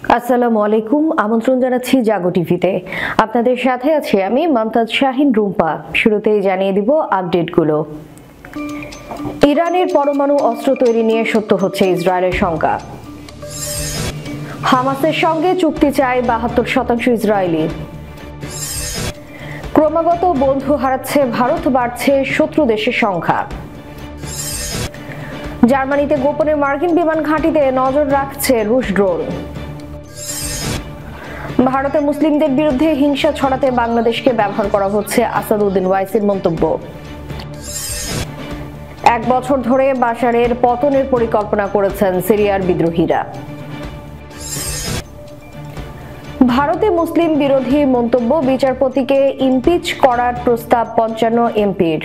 আসসালামু আলাইকুম, আমন্ত্রণ জানাচ্ছি জাগো টিভিতে। আপনাদের সাথে আছি আমি মমতাজ শাহিন রুম্পা। শুরুতেই জানিয়ে দিব আপডেটগুলো। ইরানের পরমাণু অস্ত্র তৈরি নিয়ে সত্য হচ্ছে ইসরায়েলের শঙ্কা। হামাসের সঙ্গে চুক্তি চায় ৭২% ইসরায়েলি। ক্রমাগত বন্ধু হারাচ্ছে ভারত, বাড়ছে শত্রু দেশের সংখ্যা। জার্মানিতে গোপনে মার্কিন বিমান ঘাঁটিতে নজর রাখছে রুশ ড্রোন। ভারতে মুসলিমদের বিরুদ্ধে হিংসা ছড়াতে বাংলাদেশকে ব্যবহার করা হচ্ছে, আসাদুদ্দিন ওয়াইসির মন্তব্য। ১ বছর ধরে বাশারের পতনের পরিকল্পনা করেছেন সিরিয়ার বিদ্রোহীরা। ভারতে মুসলিম বিরোধী মন্তব্য, বিচারপতিকে ইমপিচ করার প্রস্তাব ৫৫ এমপির।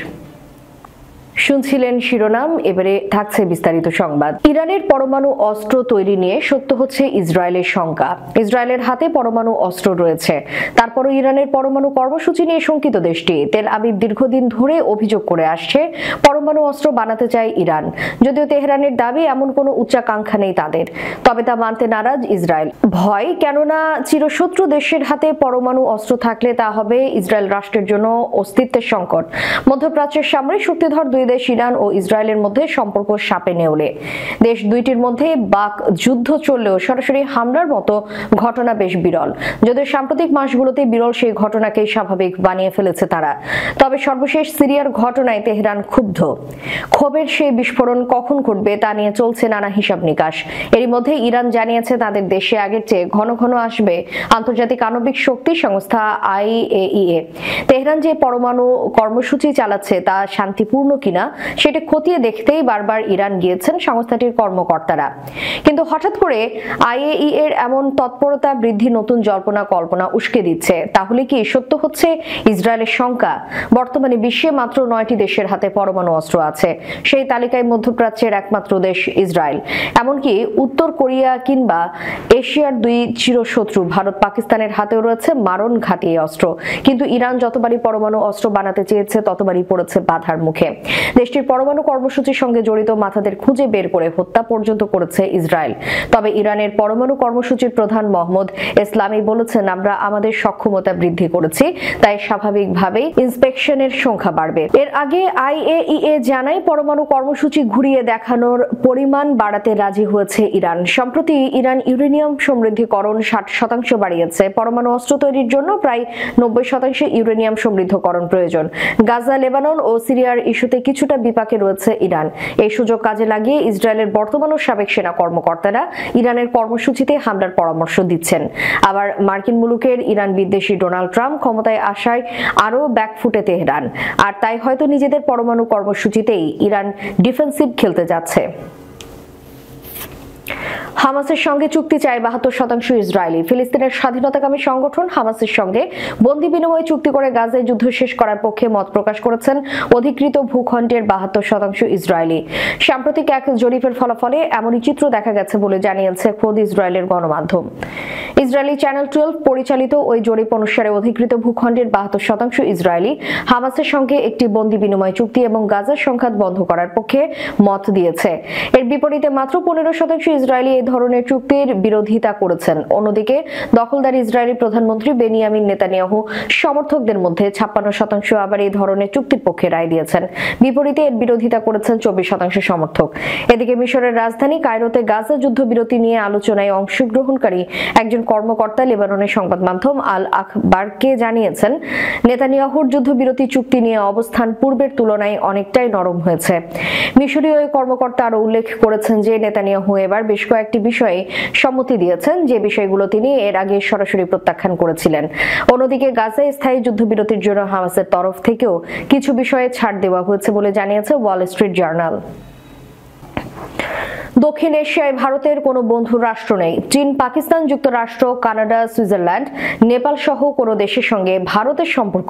শুনছিলেন শিরোনাম, এবারে থাকছে বিস্তারিত সংবাদ। ইরানের পরমাণু অস্ত্র তৈরি নিয়ে সত্য হচ্ছে ইসরায়েলের শঙ্কা। ইসরায়েলের হাতে পরমাণু অস্ত্র রয়েছে, তারপরও ইরানের পরমাণু কর্মসূচি নিয়ে শঙ্কিত দেশটি। তেল আবিব দীর্ঘদিন ধরে অভিযোগ করে আসছে পরমাণু অস্ত্র বানাতে চায় ইরান, যদিও তেহরানের দাবি এমন কোনো উচ্চাকাঙ্ক্ষা নেই তাদের। তবে তা মানতে নারাজ ইসরায়েল। ভয়, কেননা চিরশত্রু দেশের হাতে পরমাণু অস্ত্র থাকলে তা হবে ইসরায়েল রাষ্ট্রের জন্য অস্তিত্বের সংকট। মধ্যপ্রাচ্যের সামরিক শক্তিধর দুই দেশ ইরান ও ইসরায়েলের মধ্যে সম্পর্ক সাপে নেউলে। দেশ দুইটির মধ্যে বাক যুদ্ধ চললেও সরাসরি হামলার মতো ঘটনা বেশ বিরল, যদিও সাম্প্রতিক মাসগুলোতে বিরল সেই ঘটনাকেই স্বাভাবিক বানিয়ে ফেলেছে তারা। তবে সর্বশেষ সিরিয়ার ঘটনায় তেহরান ক্ষুব্ধ। ক্ষোভের সেই বিস্ফোরণ কখন ঘটবে তা নিয়ে চলছে নানা হিসাব নিকাশ। এরই মধ্যে ইরান জানিয়েছে তাদের দেশে আগের চেয়ে ঘন ঘন আসবে আন্তর্জাতিক আণবিক শক্তি সংস্থা IAEA। তেহরান যে পরমাণু কর্মসূচি চালাচ্ছে তা শান্তিপূর্ণ কিনা সেটা খতিয়ে দেখতেই বারবার ইরান গিয়েছেন সংস্থাটির কর্মকর্তারা। কিন্তু হঠাৎ করে IAEA এর এমন তৎপরতা বৃদ্ধি নতুন জল্পনা কল্পনা উস্কে দিচ্ছে। তাহলে কি সত্য হচ্ছে ইসরায়েলের শঙ্কা? বর্তমানে বিশ্বে মাত্র ৯টি দেশের হাতে পরমাণু অস্ত্র আছে। সেই তালিকায় মধ্যপ্রাচ্যের একমাত্র দেশ ইসরায়েল, এমনকি উত্তর কোরিয়া কিংবা এশিয়ার দুই চিরশত্রু ভারত পাকিস্তানের হাতেও রয়েছে মারণ ঘাতী অস্ত্র। কিন্তু ইরান যতবারই পরমাণু অস্ত্র বানাতে চেয়েছে ততবারই পড়েছে বাধার মুখে। দেশটির পরমাণু কর্মসূচির সঙ্গে জড়িত মাথাদের খুঁজে বের করে হত্যা পর্যন্ত করেছে ইসরায়েল। তবে ইরানের পরমাণু কর্মসূচির প্রধান মোহাম্মদ ইসলামি বলেছেন, আমরা আমাদের সক্ষমতা বৃদ্ধি করেছি, তাই স্বাভাবিকভাবেই ইন্সপেকশনের সংখ্যা বাড়বে। এর আগে IAEA জানায় পরমাণু কর্মসূচি ঘুরিয়ে দেখানোর পরিমাণ বাড়াতে রাজি হয়েছে ইরান। সম্প্রতি ইরান ইউরেনিয়াম সমৃদ্ধিকরণ 60% বাড়িয়েছে। পরমাণু অস্ত্র তৈরির জন্য প্রায় 90% ইউরেনিয়াম সমৃদ্ধকরণ প্রয়োজন। গাজা, লেবানন ও সিরিয়ার ইস্যুতে কিছুটা বিপাকে রয়েছে ইরান। এই সুযোগ কাজে লাগিয়ে ইসরায়েলের বর্তমান ও সাবেক সেনা কর্মকর্তারা ইরানের কর্মসূচিতে হামলার পরামর্শ দিচ্ছেন। আবার মার্কিন মুলুকের ইরান বিদ্বেষী ডোনাল্ড ট্রাম্প ক্ষমতায় আসায় আরও ব্যাকফুটে তেহরান, আর তাই হয়তো নিজেদের পরমাণু কর্মসূচিতেই ইরান ডিফেন্সিভ খেলতে যাচ্ছে। হামাসের সঙ্গে চুক্তি চায় ৭২% ইসরায়েলি। ফিলিস্তিনের স্বাধীনতাকামী সংগঠন হামাসের সঙ্গে বন্দি বিনিময় চুক্তি করে গাজায় যুদ্ধ শেষ করার পক্ষে মত প্রকাশ করেছেন অধিকৃত ভূখণ্ডের ৭২% ইসরায়েলি। সাম্প্রতিক এক জরিপের ফলাফলে এমনই চিত্র দেখা গেছে বলে জানিয়েছে খোদ ইসরায়েলের গণমাধ্যম। ইসরায়েলি চ্যানেল 12 পরিচালিত ওই জরিপ অনুসারে অধিকৃত ভূখণ্ডের ৭২% ইসরায়েলি হামাসের সঙ্গে একটি বন্দি বিনিময় চুক্তি এবং গাজার সংঘাত বন্ধ করার পক্ষে মত দিয়েছে। এর বিপরীতে মাত্র 15% ইসরায়েলি এই ধরনের চুক্তির বিরোধিতা করেছেন। অন্যদিকে দখলদার ইসরায়েলি প্রধানমন্ত্রী বেনিয়ামিন নেতানিয়াহু সমর্থকদের মধ্যে 56% আবার এই ধরনের চুক্তির পক্ষে রায় দিয়েছেন। বিপরীতে এর বিরোধিতা করেছেন 24% সমর্থক। এদিকে মিশরের রাজধানী কায়রোতে গাজা যুদ্ধবিরতি নিয়ে আলোচনায় অংশগ্রহণকারী একজন কর্মকর্তা লেবাননের সংবাদ মাধ্যম আল আখবারকে জানিয়েছেন, নেতানিয়াহুর যুদ্ধবিরতি চুক্তি নিয়ে অবস্থান পূর্বের তুলনায় অনেকটাই নরম হয়েছে। মিশরীয় ওই কর্মকর্তা আরও উল্লেখ করেছেন যে নেতানিয়াহু এবার বেশ কয়েকটি বিষয়ে সম্মতি দিয়েছেন, যে বিষয়গুলো তিনি এর আগে সরাসরি প্রত্যাখ্যান করেছিলেন। অন্যদিকে গাজায় স্থায়ী যুদ্ধবিরতির জন্য হামাসের তরফ থেকেও কিছু বিষয়ে ছাড় দেওয়া হয়েছে বলে জানিয়েছে ওয়াল স্ট্রিট জার্নাল। দক্ষিণ এশিয়ায় ভারতের কোনো বন্ধু রাষ্ট্র নেই। চীন, পাকিস্তান, যুক্তরাষ্ট্র, কানাডা, সুইজারল্যান্ড, নেপাল সহ কোনো দেশের সঙ্গে ভারতের সম্পর্ক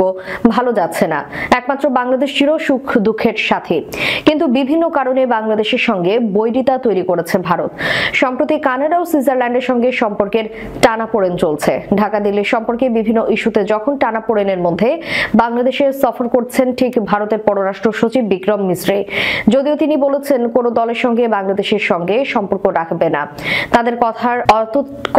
ভালো যাচ্ছে না। একমাত্র বাংলাদেশ ছিল সুখ দুঃখের সাথী, কিন্তু বিভিন্ন কারণে বাংলাদেশের সঙ্গে বৈরিতা তৈরি করেছে ভারত। সম্প্রতি কানাডা ও সুইজারল্যান্ডের সঙ্গে সম্পর্কের টানাপোড়েন চলছে। ঢাকা দিল্লির সম্পর্কে বিভিন্ন ইস্যুতে যখন টানাপোড়েনের মধ্যে বাংলাদেশে সফর করছেন ঠিক ভারতের পররাষ্ট্র সচিব বিক্রম মিশ্রে। যদিও তিনি বলেছেন কোনো দলের সঙ্গে বাংলাদেশের সঙ্গে সম্পর্ক রাখবে না। তাদের কথার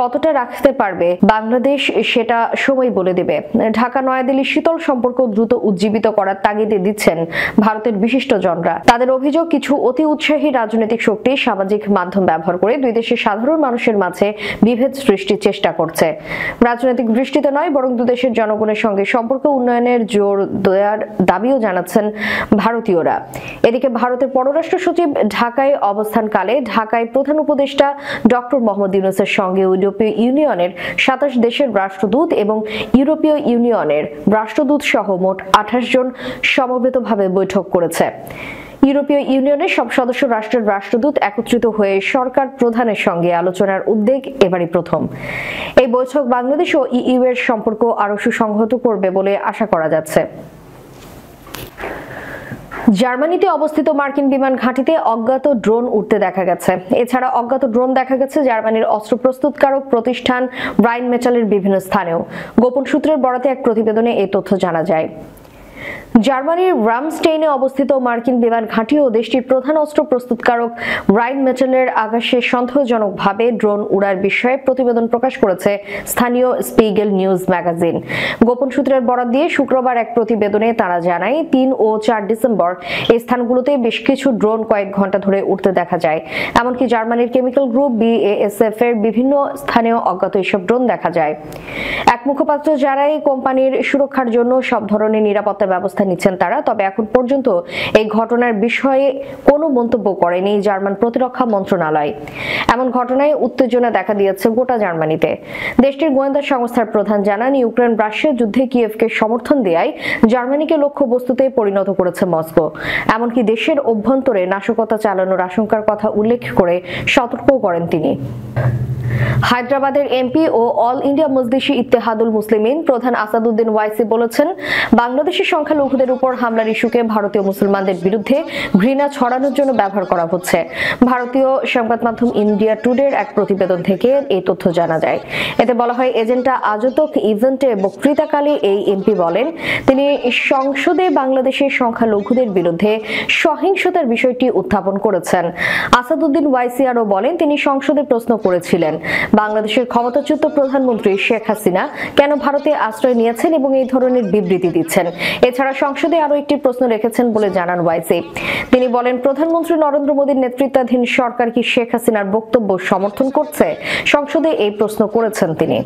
কতটা রাখতে পারবে বাংলাদেশ সেটা সময় বলে দেবে। ঢাকা নয়াদিল্লি শীতল সম্পর্ক দ্রুত উজ্জীবিত করার তাগিদ দিচ্ছেন ভারতের বিশিষ্টজনরা। তাদের অভিযোগ, কিছু অতি উৎসাহী রাজনৈতিক শক্তি সামাজিক মাধ্যম ব্যবহার করে দুই দেশের সাধারণ মানুষের মাঝে বিভেদ সৃষ্টির চেষ্টা করছে। রাজনৈতিক দৃষ্টিতে নয়, বরং দুই দেশের জনগণের সঙ্গে সম্পর্ক উন্নয়নের জোর দেওয়ার দাবিও জানাচ্ছেন ভারতীয়রা। এদিকে ভারতের পররাষ্ট্র সচিব ঢাকায় অবস্থানকালে ঢাকায় প্রধান উপদেষ্টা ডক্টর মোহাম্মদ ইউনূসের সঙ্গে ইউরোপীয় ইউনিয়নের 27 দেশের রাষ্ট্রদূত এবং ইউরোপীয় ইউনিয়নের রাষ্ট্রদূত সহ মোট 28 জন সমবেতভাবে বৈঠক করেছে। ইউরোপীয় ইউনিয়নের সব সদস্য রাষ্ট্রের রাষ্ট্রদূত একত্রিত হয়ে সরকার প্রধানের সঙ্গে আলোচনার উদ্যোগ এবারই প্রথম। এই বৈঠক বাংলাদেশ ও ইইউ এর সম্পর্ক আরো সুসংহত করবে বলে আশা করা যাচ্ছে। জার্মানিতে অবস্থিত মার্কিন বিমান ঘাঁটিতে অজ্ঞাত ড্রোন উঠতে দেখা গেছে। এছাড়া অজ্ঞাত ড্রোন দেখা গেছে জার্মানির অস্ত্র প্রস্তুতকারক প্রতিষ্ঠান রাইনমেটালের বিভিন্ন স্থানেও। গোপন সূত্রের বরাতে এক প্রতিবেদনে এই তথ্য জানা যায়। জার্মানির রামস্টেইনে অবস্থিত মার্কিন বিমান ঘাঁটি ও দেশটির প্রধান অস্ত্র প্রস্তুতকারক রাইনমেটালের আকাশে সন্দেহজনকভাবে ড্রোন উড়ার বিষয়ে প্রতিবেদন প্রকাশ করেছে স্থানীয় স্পিগেল নিউজ ম্যাগাজিন। গোপন সূত্রের বরাত দিয়ে শুক্রবার এক প্রতিবেদনে তারা জানায়, 3 ও 4 ডিসেম্বর এই স্থানগুলোতে বেশ কিছু ড্রোন কয়েক ঘন্টা ধরে উঠতে দেখা যায়। এমনকি জার্মানির কেমিক্যাল গ্রুপ BASF এর বিভিন্ন স্থানেও অজ্ঞাত এসব ড্রোন দেখা যায়। এক মুখপাত্র জানায়, কোম্পানির সুরক্ষার জন্য সব ধরনের নিরাপত্তা ব্যবস্থা নিচ্ছেন তারা। তবে এখন পর্যন্ত এই ঘটনার বিষয়ে কোনো মন্তব্য করেনি জার্মান প্রতিরক্ষা মন্ত্রণালয়। এমন ঘটনায় উত্তেজনা দেখা দিয়েছে গোটা জার্মানিতে। দেশটির গোয়েন্দা সংস্থার প্রধান জানান, ইউক্রেন রাশিয়া যুদ্ধে কিয়েভকে সমর্থন দেয়ায় জার্মানিকে লক্ষ্যবস্তুতে পরিণত করেছে মস্কো। এমনকি দেশের অভ্যন্তরে নাশকতা চালানোর আশঙ্কার কথা উল্লেখ করে সতর্ক করেন তিনি। হায়দ্রাবাদের এমপি ও অল ইন্ডিয়া মজলিসে ইত্তেহাদুল মুসলিমিন প্রধান আসাদুদ্দিন ওয়াইসি বলেছেন, বাংলাদেশের সংখ্যালঘুদের উপর হামলার ইস্যুকে ভারতীয় মুসলমানদের বিরুদ্ধে ঘৃণা ছড়ানোর জন্য ব্যবহার করা হচ্ছে। ভারতীয় সংবাদ মাধ্যম ইন্ডিয়া টুডের এক প্রতিবেদন থেকে এই তথ্য জানা যায়। এতে বলা হয়, এজেন্ডা আজতক ইভেন্টে বক্তৃতাকালে এই এমপি বলেন, তিনি সংসদে বাংলাদেশের সংখ্যালঘুদের বিরুদ্ধে সহিংসতার বিষয়টি উত্থাপন করেছেন। আসাদুদ্দিন ওয়াইসি আরও বলেন, তিনি সংসদে প্রশ্ন করেছিলেন, বাংলাদেশের ক্ষমতাচ্যুত প্রধানমন্ত্রী শেখ হাসিনা কেন ভারতে আশ্রয় নিয়েছেন এবং এই ধরনের বিবৃতি দিচ্ছেন। এছাড়া সংসদে আরো একটি প্রশ্ন রেখেছেন বলে জানান ওয়াইসি। তিনি বলেন, প্রধানমন্ত্রী নরেন্দ্র মোদীর নেতৃত্বাধীন সরকার কি শেখ হাসিনার বক্তব্য সমর্থন করছে? সংসদে এই প্রশ্ন করেছেন তিনি।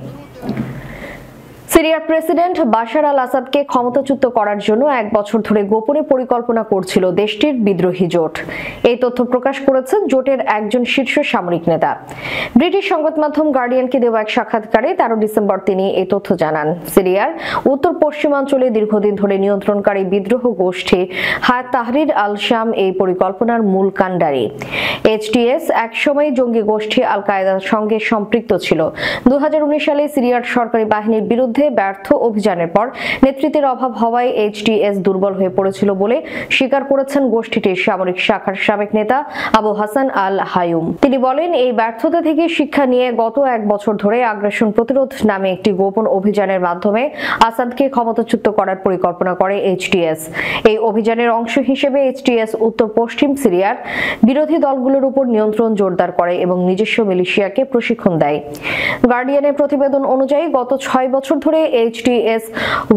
সিরিয়ার প্রেসিডেন্ট বাশার আল আসাদকে ক্ষমতাচ্যুত করার জন্য 1 বছর ধরে গোপনে পরিকল্পনা করছিল দেশটির বিদ্রোহী জোট। এই তথ্য প্রকাশ করেছেন জোটের একজন শীর্ষ সামরিক নেতা। ব্রিটিশ সংবাদ মাধ্যম গার্ডিয়ানকে দেওয়া এক সাক্ষাৎকারে 13 ডিসেম্বর তিনি এই তথ্য জানান। সিরিয়ার উত্তর পশ্চিমাঞ্চলে দীর্ঘদিন ধরে নিয়ন্ত্রণকারী বিদ্রোহ গোষ্ঠী হায়াত তাহরির আল শাম এই পরিকল্পনার মূল কাণ্ডারি। HTS একসময় জঙ্গি গোষ্ঠী আল কায়েদার সঙ্গে সম্পৃক্ত ছিল। 2019 সালে সিরিয়ার সরকারি বাহিনীর বিরুদ্ধে ব্যর্থ অভিযানের পর নেতৃত্বের অভাব হওয়ায় HTS দুর্বল হয়ে পড়েছিল বলে স্বীকার করেছেন গোষ্ঠীটির সামরিক শাখার সাবেক নেতা আবু হাসান আল হায়ুম। তিনি বলেন, এই ব্যর্থতা থেকে শিক্ষা নিয়ে গত 1 বছর ধরে আগ্রাসন প্রতিরোধ নামে একটি গোপন অভিযানের মাধ্যমে আসাদকে ক্ষমতাচ্যুত করার পরিকল্পনা করে HTS। এই অভিযানের অংশ হিসেবে HTS উত্তর পশ্চিম সিরিয়ার বিরোধী দলগুলোর উপর নিয়ন্ত্রণ জোরদার করে এবং নিজস্ব মিলিশিয়াকে প্রশিক্ষণ দেয়। গার্ডিয়ানের প্রতিবেদন অনুযায়ী গত 6 বছর ধরে HTS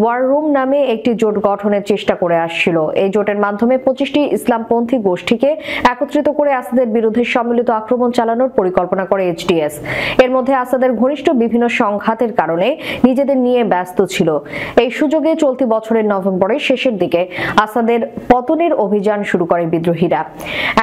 ওয়ার রুম নামে একটি জোট গঠনের চেষ্টা করে আসছিল। এই জোটের মাধ্যমে 25টি ইসলামপন্থী গোষ্ঠীকে একত্রিত করে আসাদের বিরুদ্ধে সম্মিলিত আক্রমণ চালানোর পরিকল্পনা করে HTS। এর মধ্যে আসাদের ঘনিষ্ঠ বিভিন্ন সংঘাতের কারণে নিজেদের নিয়ে ব্যস্ত ছিল। এই সুযোগে চলতি বছরের নভেম্বরের শেষের দিকে আসাদের পতনের অভিযান শুরু করে বিদ্রোহীরা।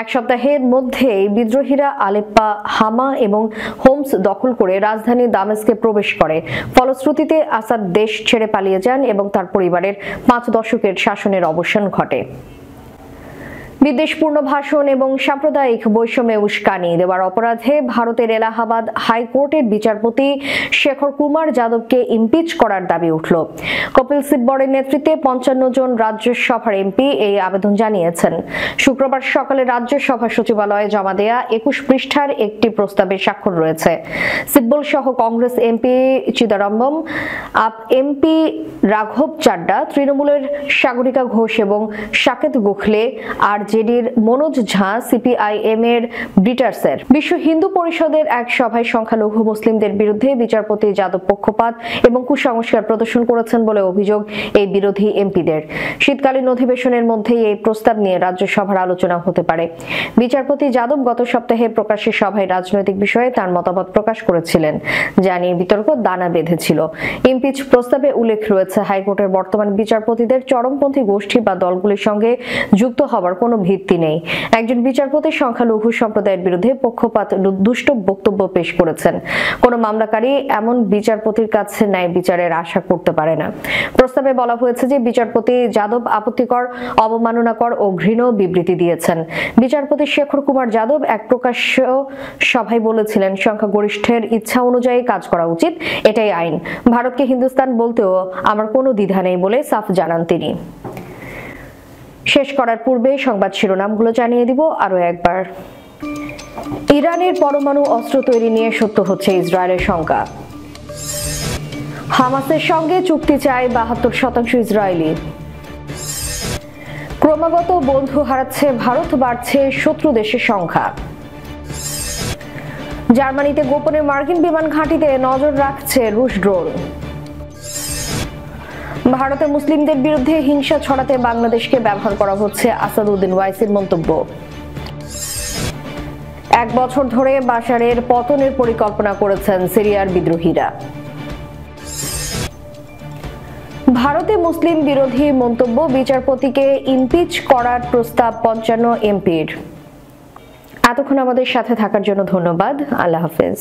1 সপ্তাহের মধ্যেই বিদ্রোহীরা আলেপ্পা, হামা এবং হোমস দখল করে রাজধানী দামেস্কে প্রবেশ করে। ফলশ্রুতিতে আসাদ দেশ ছেড়ে পালিয়ে যান এবং তার পরিবারের 5 দশকের শাসনের অবসান ঘটে। বিদ্বেষপূর্ণ ভাষণ এবং সাম্প্রদায়িক বৈষম্যে উস্কানি দেওয়ার অপরাধে ভারতের এলাহাবাদ হাইকোর্টের বিচারপতি শেখর কুমার যাদবকে ইমপিচ করার দাবি উঠল। কপিল সিব্বলের নেতৃত্বে 55 জন রাজ্যসভার এমপি এই আবেদন জানিয়েছেন। শুক্রবার সকালে রাজ্যসভা সচিবালয়ে জমা দেয়া 21 পৃষ্ঠার একটি প্রস্তাবে স্বাক্ষর রয়েছে। সিব্বল সহ Congress MP Chidambaram, up MP রাঘব চাড্ডা, তৃণমূলের সাগরিকা ঘোষ এবং সাকেত গোখলে, RJD আরজেডির মনোজ ঝা, সিপিআইএম এর ব্রিটার্সের। বিশ্ব হিন্দু পরিষদের এক সভায় সংখ্যালঘু মুসলিমদের বিরুদ্ধে বিচারপতি যাদব পক্ষপাত এবং কুসংস্কার প্রদর্শন করেছেন বলে অভিযোগ এই বিরোধী এমপিদের। শীতকালীন অধিবেশনের মধ্যেই এই প্রস্তাব নিয়ে রাজ্যসভার আলোচনা হতে পারে। বিচারপতি যাদব গত সপ্তাহে প্রকাশ্যে সভায় রাজনৈতিক বিষয়ে তার মতামত প্রকাশ করেছিলেন, যা নিয়ে বিতর্ক দানা বেঁধেছিল। ইমপিচ প্রস্তাবে উল্লেখ রয়েছে, হাইকোর্টের বর্তমান বিচারপতিদের চরমপন্থী গোষ্ঠী বা দলগুলির সঙ্গে যুক্ত হবার কোনো ভিত্তি নেই। একজন বিচারপতি সংখ্যালঘু সম্প্রদায়ের বিরুদ্ধে পক্ষপাত দুষ্ট বক্তব্য পেশ করেছেন। কোনো মামলাকারী এমন বিচারপতির কাছে ন্যায় বিচারের আশা করতে পারে না। প্রস্তাবে বলা হয়েছে যে বিচারপতি যাদব আপত্তিকর, অবমাননাকর ও ঘৃণ্য বিবৃতি দিয়েছেন। বিচারপতি শেখর কুমার যাদব এক প্রকাশ্য সভায় বলেছিলেন, সংখ্যাগরিষ্ঠের ইচ্ছা অনুযায়ী কাজ করা উচিত, এটাই আইন। ভারতকে হিন্দুস্তান বলতেও আমার কোনো দ্বিধা নেই বলে সাফ জানান তিনি। শেষ করার পূর্বে সংবাদ শিরোনামগুলো জানিয়ে দিব আরো একবার। ইরানের পরমাণু অস্ত্র তৈরি নিয়ে সত্য হচ্ছে ইসরায়েলের শঙ্কা। হামাসের সঙ্গে চুক্তি চায় ৭২% ইসরায়েলি। ক্রমাগত বন্ধু হারাচ্ছে ভারত, বাড়ছে শত্রু দেশের সংখ্যা। জার্মানিতে গোপনে মার্কিন বিমান ঘাঁটিতে নজর রাখছে রুশ ড্রোন। ভারতে মুসলিমদের বিরুদ্ধে হিংসা ছড়াতে বাংলাদেশকে ব্যবহার করা হচ্ছে, আসাদুদ্দিন ওয়াইসির মন্তব্য। ১ বছর ধরে বাশারের পতনের পরিকল্পনা করেছেন সিরিয়ার বিদ্রোহীরা। ভারতে মুসলিম বিরোধী মন্তব্য, বিচারপতিকে ইমপিচ করার প্রস্তাব ৫৫ এমপির। এতক্ষণ আমাদের সাথে থাকার জন্য ধন্যবাদ। আল্লাহ হাফেজ।